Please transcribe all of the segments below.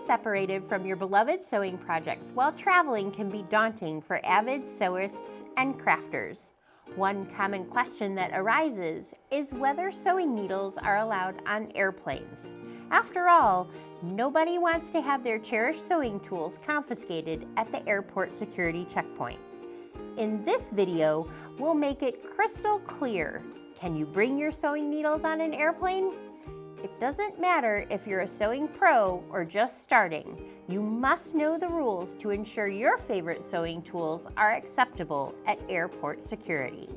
separated from your beloved sewing projects while traveling can be daunting for avid sewists and crafters. One common question that arises is whether sewing needles are allowed on airplanes. After all, nobody wants to have their cherished sewing tools confiscated at the airport security checkpoint. In this video, we'll make it crystal clear. Can you bring your sewing needles on an airplane? It doesn't matter if you're a sewing pro or just starting. You must know the rules to ensure your favorite sewing tools are acceptable at airport security.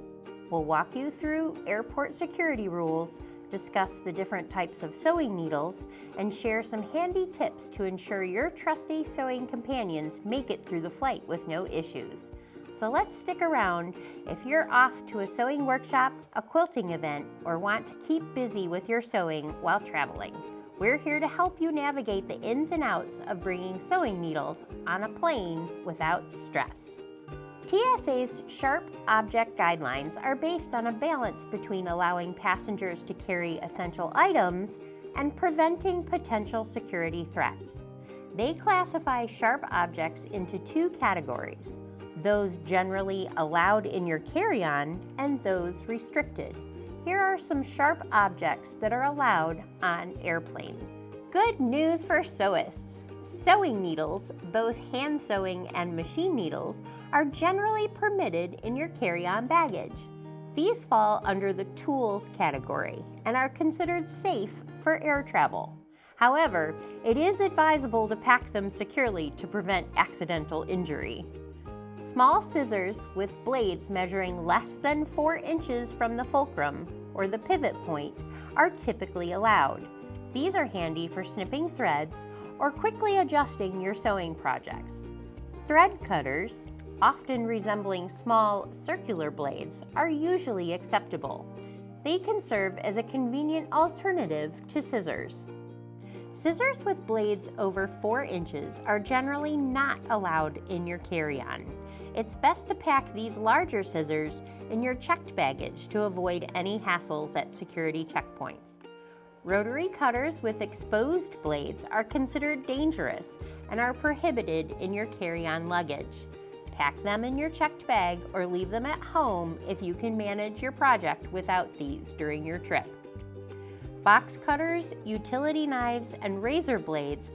We'll walk you through airport security rules, discuss the different types of sewing needles, and share some handy tips to ensure your trusty sewing companions make it through the flight with no issues. So let's stick around if you're off to a sewing workshop, a quilting event, or want to keep busy with your sewing while traveling. We're here to help you navigate the ins and outs of bringing sewing needles on a plane without stress. TSA's Sharp Object Guidelines are based on a balance between allowing passengers to carry essential items and preventing potential security threats. They classify sharp objects into two categories: those generally allowed in your carry-on and those restricted. Here are some sharp objects that are allowed on airplanes. Good news for sewists. Sewing needles, both hand sewing and machine needles, are generally permitted in your carry-on baggage. These fall under the tools category and are considered safe for air travel. However, it is advisable to pack them securely to prevent accidental injury. Small scissors with blades measuring less than 4 inches from the fulcrum, or the pivot point, are typically allowed. These are handy for snipping threads or quickly adjusting your sewing projects. Thread cutters, often resembling small circular blades, are usually acceptable. They can serve as a convenient alternative to scissors. Scissors with blades over 4 inches are generally not allowed in your carry-on. It's best to pack these larger scissors in your checked baggage to avoid any hassles at security checkpoints. Rotary cutters with exposed blades are considered dangerous and are prohibited in your carry-on luggage. Pack them in your checked bag or leave them at home if you can manage your project without these during your trip. Box cutters, utility knives, and razor blades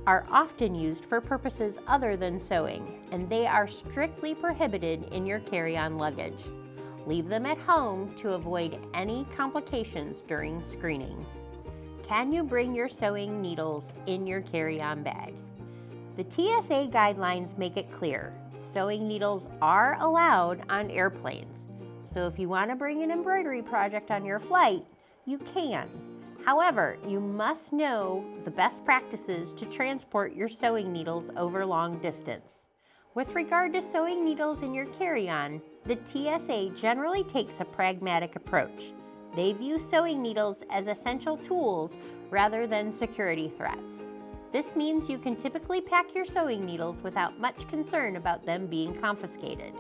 are often used for purposes other than sewing, and they are strictly prohibited in your carry-on luggage. Leave them at home to avoid any complications during screening. Can you bring your sewing needles in your carry-on bag? The TSA guidelines make it clear. Sewing needles are allowed on airplanes. So if you want to bring an embroidery project on your flight, you can. However, you must know the best practices to transport your sewing needles over long distance. With regard to sewing needles in your carry-on, the TSA generally takes a pragmatic approach. They view sewing needles as essential tools rather than security threats. This means you can typically pack your sewing needles without much concern about them being confiscated.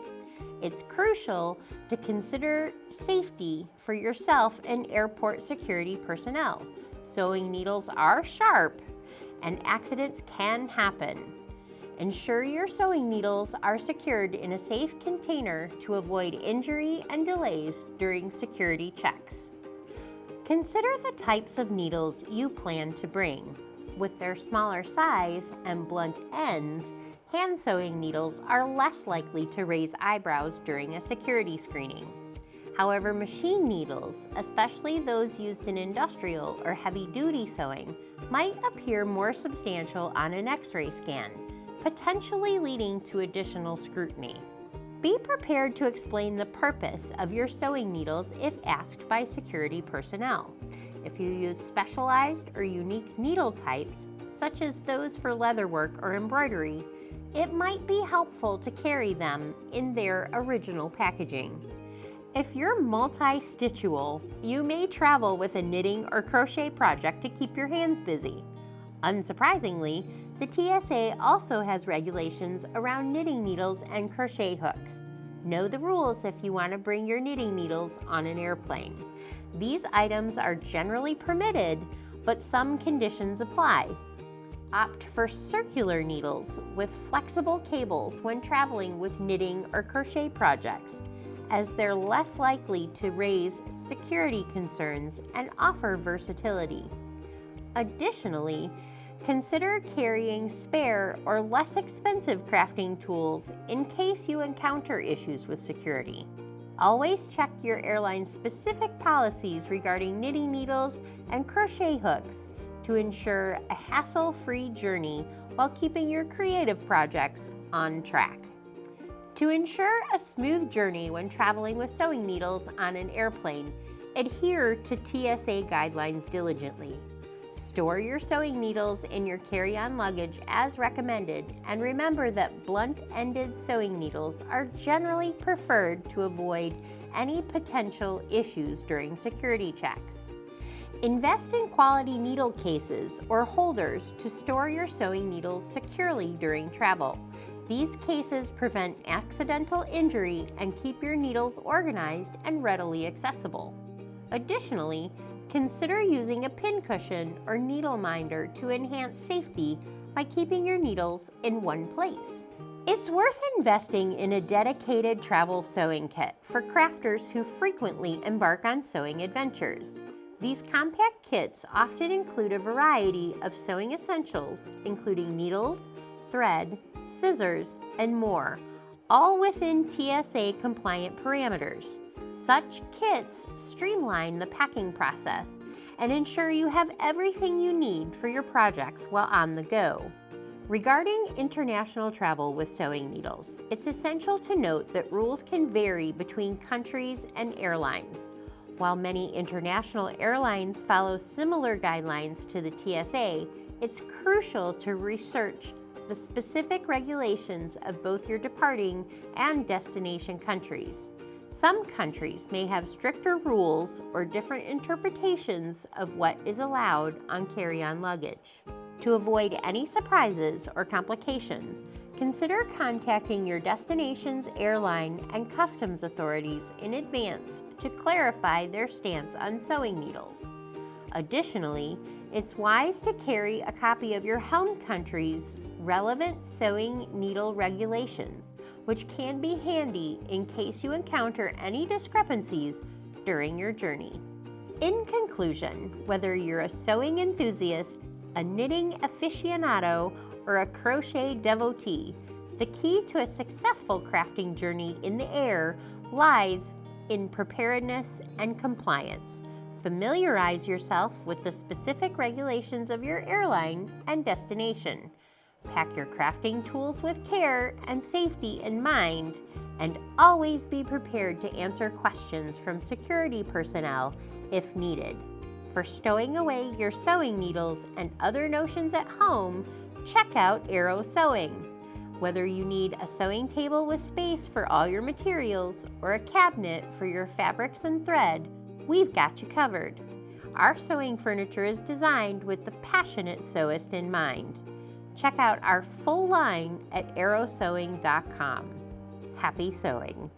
It's crucial to consider safety for yourself and airport security personnel. Sewing needles are sharp and accidents can happen. Ensure your sewing needles are secured in a safe container to avoid injury and delays during security checks. Consider the types of needles you plan to bring. With their smaller size and blunt ends, hand sewing needles are less likely to raise eyebrows during a security screening. However, machine needles, especially those used in industrial or heavy-duty sewing, might appear more substantial on an X-ray scan, potentially leading to additional scrutiny. Be prepared to explain the purpose of your sewing needles if asked by security personnel. If you use specialized or unique needle types, such as those for leatherwork or embroidery, it might be helpful to carry them in their original packaging. If you're multi-stitchual, you may travel with a knitting or crochet project to keep your hands busy. Unsurprisingly, the TSA also has regulations around knitting needles and crochet hooks. Know the rules if you want to bring your knitting needles on an airplane. These items are generally permitted, but some conditions apply. Opt for circular needles with flexible cables when traveling with knitting or crochet projects, as they're less likely to raise security concerns and offer versatility. Additionally, consider carrying spare or less expensive crafting tools in case you encounter issues with security. Always check your airline's specific policies regarding knitting needles and crochet hooks to ensure a hassle-free journey while keeping your creative projects on track. To ensure a smooth journey when traveling with sewing needles on an airplane, adhere to TSA guidelines diligently. Store your sewing needles in your carry-on luggage as recommended, and remember that blunt-ended sewing needles are generally preferred to avoid any potential issues during security checks. Invest in quality needle cases or holders to store your sewing needles securely during travel. These cases prevent accidental injury and keep your needles organized and readily accessible. Additionally, consider using a pincushion or needle minder to enhance safety by keeping your needles in one place. It's worth investing in a dedicated travel sewing kit for crafters who frequently embark on sewing adventures. These compact kits often include a variety of sewing essentials, including needles, thread, scissors, and more, all within TSA-compliant parameters. Such kits streamline the packing process and ensure you have everything you need for your projects while on the go. Regarding international travel with sewing needles, it's essential to note that rules can vary between countries and airlines. While many international airlines follow similar guidelines to the TSA, it's crucial to research the specific regulations of both your departing and destination countries. Some countries may have stricter rules or different interpretations of what is allowed on carry-on luggage. To avoid any surprises or complications, consider contacting your destination's airline and customs authorities in advance to clarify their stance on sewing needles. Additionally, it's wise to carry a copy of your home country's relevant sewing needle regulations, which can be handy in case you encounter any discrepancies during your journey. In conclusion, whether you're a sewing enthusiast, a knitting aficionado, or a crochet devotee, the key to a successful crafting journey in the air lies in preparedness and compliance. Familiarize yourself with the specific regulations of your airline and destination. Pack your crafting tools with care and safety in mind, and always be prepared to answer questions from security personnel if needed. For stowing away your sewing needles and other notions at home, check out Arrow Sewing. Whether you need a sewing table with space for all your materials or a cabinet for your fabrics and thread, we've got you covered. Our sewing furniture is designed with the passionate sewist in mind. Check out our full line at arrowsewing.com. Happy sewing!